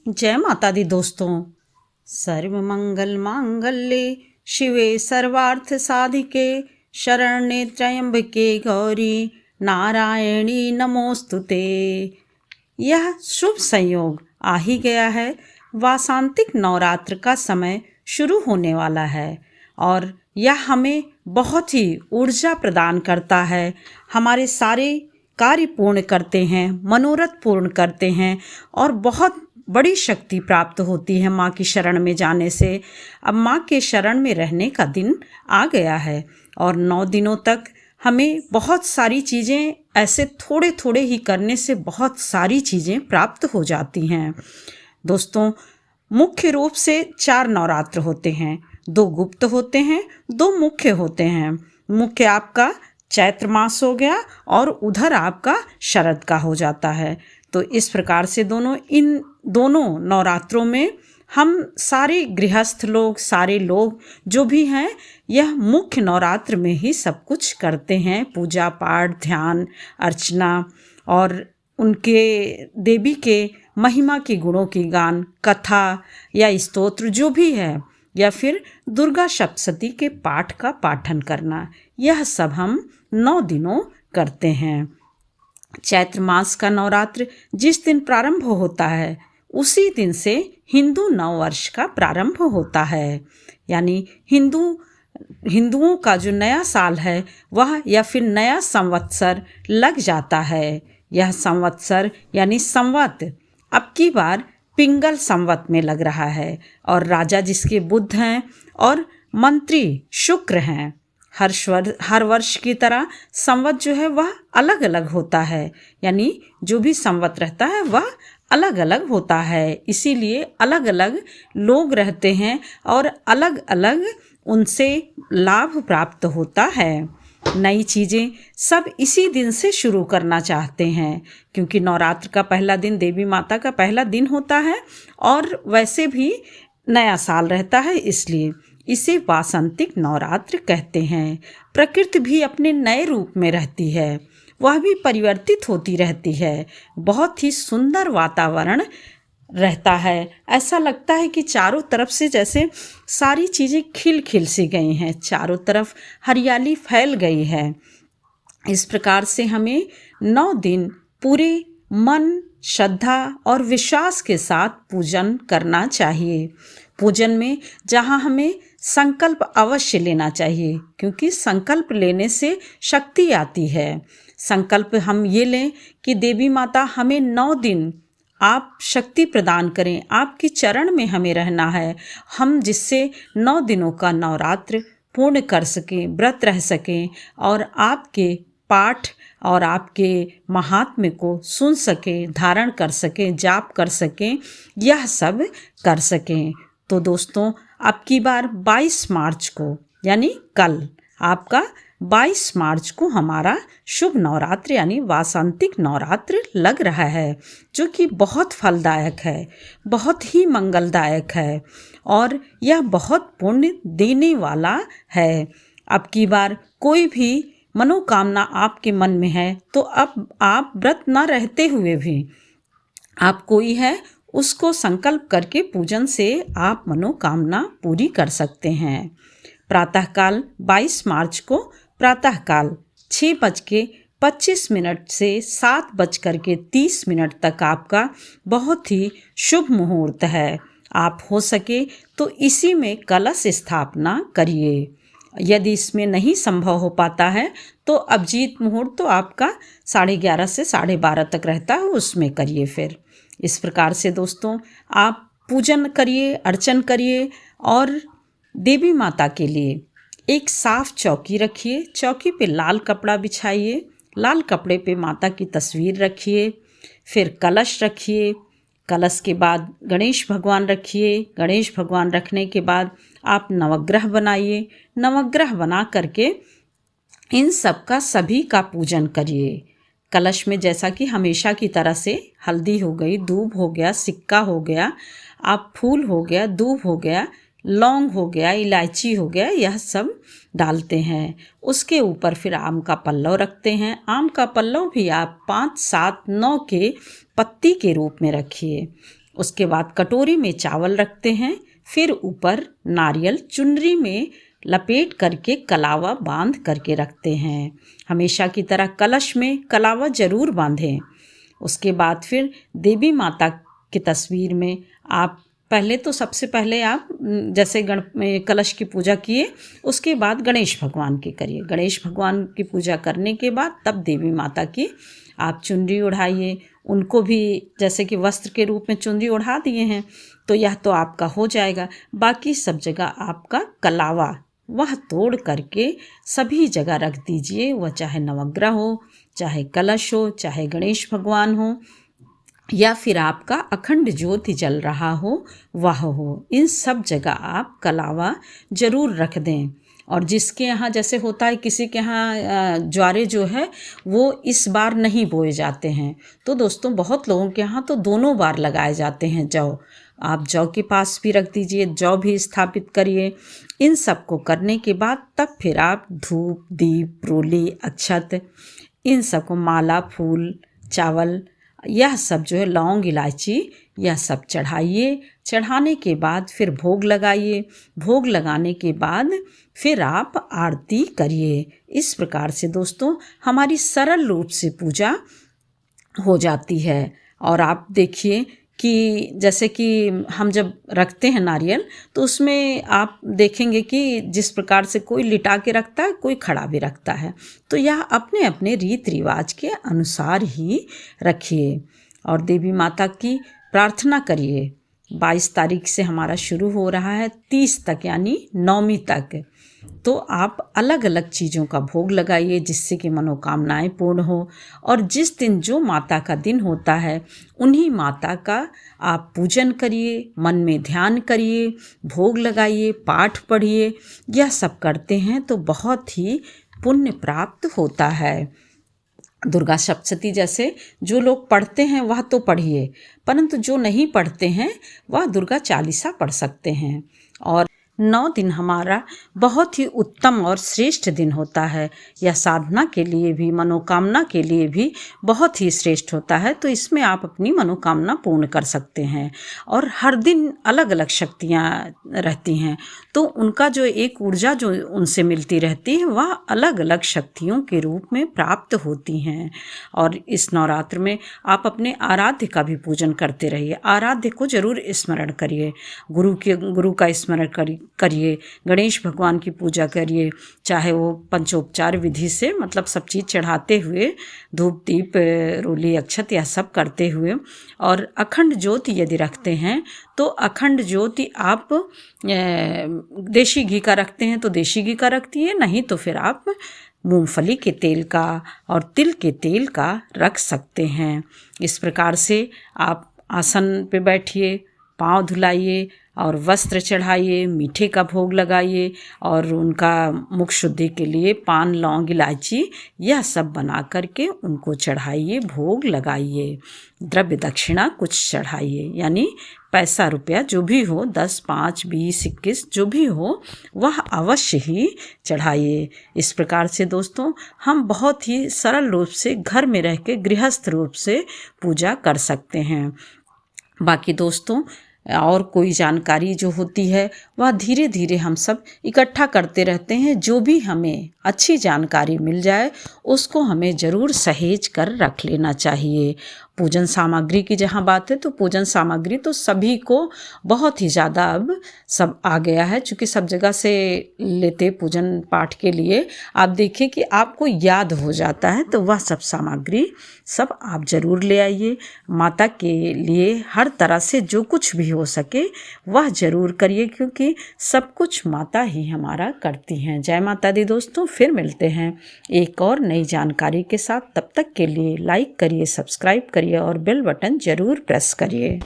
जय माता दी दोस्तों। सर्व मंगल मांगल्ये शिवे सर्वार्थ साधिके शरण्ये त्र्यंबके गौरी नारायणी नमोस्तुते। यह शुभ संयोग आ ही गया है। वासांतिक नवरात्र का समय शुरू होने वाला है और यह हमें बहुत ही ऊर्जा प्रदान करता है। हमारे सारे कार्य पूर्ण करते हैं, मनोरथ पूर्ण करते हैं और बहुत बड़ी शक्ति प्राप्त होती है माँ की शरण में जाने से। अब माँ के शरण में रहने का दिन आ गया है और 9 दिनों तक हमें बहुत सारी चीज़ें ऐसे थोड़े थोड़े ही करने से बहुत सारी चीज़ें प्राप्त हो जाती हैं। दोस्तों, मुख्य रूप से 4 नवरात्र होते हैं। 2 गुप्त होते हैं, 2 मुख्य होते हैं। मुख्य आपका चैत्र मास हो गया और उधर आपका शरद का हो जाता है। तो इस प्रकार से इन दोनों नवरात्रों में हम सारे गृहस्थ लोग, सारे लोग जो भी हैं, यह मुख्य नवरात्र में ही सब कुछ करते हैं। पूजा पाठ, ध्यान, अर्चना और उनके देवी के महिमा के गुणों की गान, कथा या स्तोत्र जो भी है, या फिर दुर्गा सप्तशती के पाठ का पाठन करना, यह सब हम 9 दिनों करते हैं। चैत्र मास का नवरात्र जिस दिन प्रारंभ होता है उसी दिन से हिंदू नववर्ष का प्रारंभ होता है। यानी हिंदुओं का जो नया साल है वह या फिर नया संवत्सर लग जाता है। यह संवत्सर यानी संवत अब की बार पिंगल संवत में लग रहा है और राजा जिसके बुध हैं और मंत्री शुक्र हैं। हर वर्ष की तरह संवत जो है वह अलग अलग होता है। यानी जो भी संवत रहता है वह अलग अलग होता है, इसीलिए अलग अलग लोग रहते हैं और अलग अलग उनसे लाभ प्राप्त होता है। नई चीज़ें सब इसी दिन से शुरू करना चाहते हैं क्योंकि नवरात्र का पहला दिन देवी माता का पहला दिन होता है और वैसे भी नया साल रहता है, इसलिए इसे वासंतिक नवरात्र कहते हैं। प्रकृति भी अपने नए रूप में रहती है, वह भी परिवर्तित होती रहती है। बहुत ही सुंदर वातावरण रहता है। ऐसा लगता है कि चारों तरफ से जैसे सारी चीज़ें खिल खिल सी गई हैं, चारों तरफ हरियाली फैल गई है। इस प्रकार से हमें 9 दिन पूरे मन, श्रद्धा और विश्वास के साथ पूजन करना चाहिए। पूजन में जहाँ हमें संकल्प अवश्य लेना चाहिए क्योंकि संकल्प लेने से शक्ति आती है। संकल्प हम ये लें कि देवी माता हमें 9 दिन आप शक्ति प्रदान करें, आपके चरण में हमें रहना है, हम जिससे 9 दिनों का नवरात्र पूर्ण कर सकें, व्रत रह सकें और आपके पाठ और आपके महात्म्य को सुन सकें, धारण कर सकें, जाप कर सकें, यह सब कर सकें। तो दोस्तों, अब की बार 22 मार्च को यानी कल आपका 22 मार्च को हमारा शुभ नवरात्र यानी वासंतिक नवरात्र लग रहा है, जो कि बहुत फलदायक है, बहुत ही मंगलदायक है और यह बहुत पुण्य देने वाला है। अब की बार कोई भी मनोकामना आपके मन में है तो अब आप व्रत न रहते हुए भी आप कोई है उसको संकल्प करके पूजन से आप मनोकामना पूरी कर सकते हैं। प्रातःकाल 22 मार्च को प्रातःकाल 6:25 से 7:30 तक आपका बहुत ही शुभ मुहूर्त है। आप हो सके तो इसी में कलश स्थापना करिए। यदि इसमें नहीं संभव हो पाता है तो अभिजीत मुहूर्त तो आपका 11:30 से 12:30 तक रहता है, उसमें करिए। फिर इस प्रकार से दोस्तों आप पूजन करिए, अर्चन करिए और देवी माता के लिए एक साफ चौकी रखिए। चौकी पे लाल कपड़ा बिछाइए, लाल कपड़े पे माता की तस्वीर रखिए, फिर कलश रखिए। कलश के बाद गणेश भगवान रखिए। गणेश भगवान रखने के बाद आप नवग्रह बनाइए। नवग्रह बना करके इन सब का सभी का पूजन करिए। कलश में जैसा कि हमेशा की तरह से हल्दी हो गई, दूब हो गया, सिक्का हो गया, आप फूल हो गया, दूब हो गया, लौंग हो गया, इलायची हो गया, यह सब डालते हैं। उसके ऊपर फिर आम का पल्लव रखते हैं। आम का पल्लव भी आप 5, 7, 9 के पत्ती के रूप में रखिए। उसके बाद कटोरी में चावल रखते हैं, फिर ऊपर नारियल चुनरी में लपेट करके कलावा बांध करके रखते हैं। हमेशा की तरह कलश में कलावा जरूर बांधें। उसके बाद फिर देवी माता की तस्वीर में आप पहले तो सबसे पहले आप जैसे कलश की पूजा किए, उसके बाद गणेश भगवान की करिए। गणेश भगवान की पूजा करने के बाद तब देवी माता की आप चुनरी ओढ़ाइए। उनको भी जैसे कि वस्त्र के रूप में चुनरी ओढ़ा दिए हैं तो यह तो आपका हो जाएगा। बाकी सब जगह आपका कलावा वह तोड़ करके सभी जगह रख दीजिए। वह चाहे नवग्रह हो, चाहे कलश हो, चाहे गणेश भगवान हो, या फिर आपका अखंड ज्योति जल रहा हो वह हो, इन सब जगह आप कलावा जरूर रख दें। और जिसके यहाँ जैसे होता है, किसी के यहाँ ज्वारे जो है वो इस बार नहीं बोए जाते हैं, तो दोस्तों बहुत लोगों के यहाँ तो दोनों बार लगाए जाते हैं जौ। आप जौ के पास भी रख दीजिए, जौ भी स्थापित करिए। इन सब को करने के बाद तब फिर आप धूप, दीप, रोली, अक्षत, इन सब को माला, फूल, चावल, यह सब जो है लौंग, इलायची, यह सब चढ़ाइए। चढ़ाने के बाद फिर भोग लगाइए। भोग लगाने के बाद फिर आप आरती करिए। इस प्रकार से दोस्तों हमारी सरल रूप से पूजा हो जाती है। और आप देखिए कि जैसे कि हम जब रखते हैं नारियल, तो उसमें आप देखेंगे कि जिस प्रकार से कोई लिटा के रखता है, कोई खड़ा भी रखता है, तो यह अपने अपने रीति रिवाज के अनुसार ही रखिए। और देवी माता की प्रार्थना करिए। 22 तारीख से हमारा शुरू हो रहा है 30 तक यानी 9वीं तक, तो आप अलग अलग चीज़ों का भोग लगाइए जिससे कि मनोकामनाएं पूर्ण हो। और जिस दिन जो माता का दिन होता है उन्हीं माता का आप पूजन करिए, मन में ध्यान करिए, भोग लगाइए, पाठ पढ़िए। यह सब करते हैं तो बहुत ही पुण्य प्राप्त होता है। दुर्गा सप्तशती जैसे जो लोग पढ़ते हैं वह तो पढ़िए, परंतु जो नहीं पढ़ते हैं वह दुर्गा चालीसा पढ़ सकते हैं। और 9 दिन हमारा बहुत ही उत्तम और श्रेष्ठ दिन होता है। यह साधना के लिए भी, मनोकामना के लिए भी बहुत ही श्रेष्ठ होता है। तो इसमें आप अपनी मनोकामना पूर्ण कर सकते हैं। और हर दिन अलग अलग शक्तियाँ रहती हैं, तो उनका जो एक ऊर्जा जो उनसे मिलती रहती है वह अलग अलग शक्तियों के रूप में प्राप्त होती हैं। और इस नवरात्र में आप अपने आराध्य का भी पूजन करते रहिए। आराध्य को जरूर स्मरण करिए, गुरु का स्मरण करिए, गणेश भगवान की पूजा करिए, चाहे वो पंचोपचार विधि से, मतलब सब चीज़ चढ़ाते हुए, धूप, दीप, रोली, अक्षत यह सब करते हुए। और अखंड ज्योति यदि रखते हैं तो अखंड ज्योति आप देशी घी का रखते हैं तो देशी घी का रखिए, नहीं तो फिर आप मूंगफली के तेल का और तिल के तेल का रख सकते हैं। इस प्रकार से आप आसन पे बैठिए, पाँव धुलाइए और वस्त्र चढ़ाइए, मीठे का भोग लगाइए और उनका मुख शुद्धि के लिए पान, लौंग, इलायची यह सब बना करके उनको चढ़ाइए, भोग लगाइए। द्रव्य दक्षिणा कुछ चढ़ाइए, यानी पैसा रुपया जो भी हो, 10, 5, 20, 21 जो भी हो वह अवश्य ही चढ़ाइए। इस प्रकार से दोस्तों हम बहुत ही सरल रूप से घर में रह के गृहस्थ रूप से पूजा कर सकते हैं। बाकी दोस्तों और कोई जानकारी जो होती है वह धीरे धीरे हम सब इकट्ठा करते रहते हैं। जो भी हमें अच्छी जानकारी मिल जाए उसको हमें ज़रूर सहेज कर रख लेना चाहिए। पूजन सामग्री की जहाँ बात है तो पूजन सामग्री तो सभी को बहुत ही ज़्यादा अब सब आ गया है, क्योंकि सब जगह से लेते पूजन पाठ के लिए। आप देखिए कि आपको याद हो जाता है, तो वह सब सामग्री सब आप ज़रूर ले आइए। माता के लिए हर तरह से जो कुछ भी हो सके वह ज़रूर करिए, क्योंकि सब कुछ माता ही हमारा करती हैं। जय माता दी दोस्तों, फिर मिलते हैं एक और नई जानकारी के साथ। तब तक के लिए लाइक करिए, सब्सक्राइब करिए और बेल बटन ज़रूर प्रेस करिए।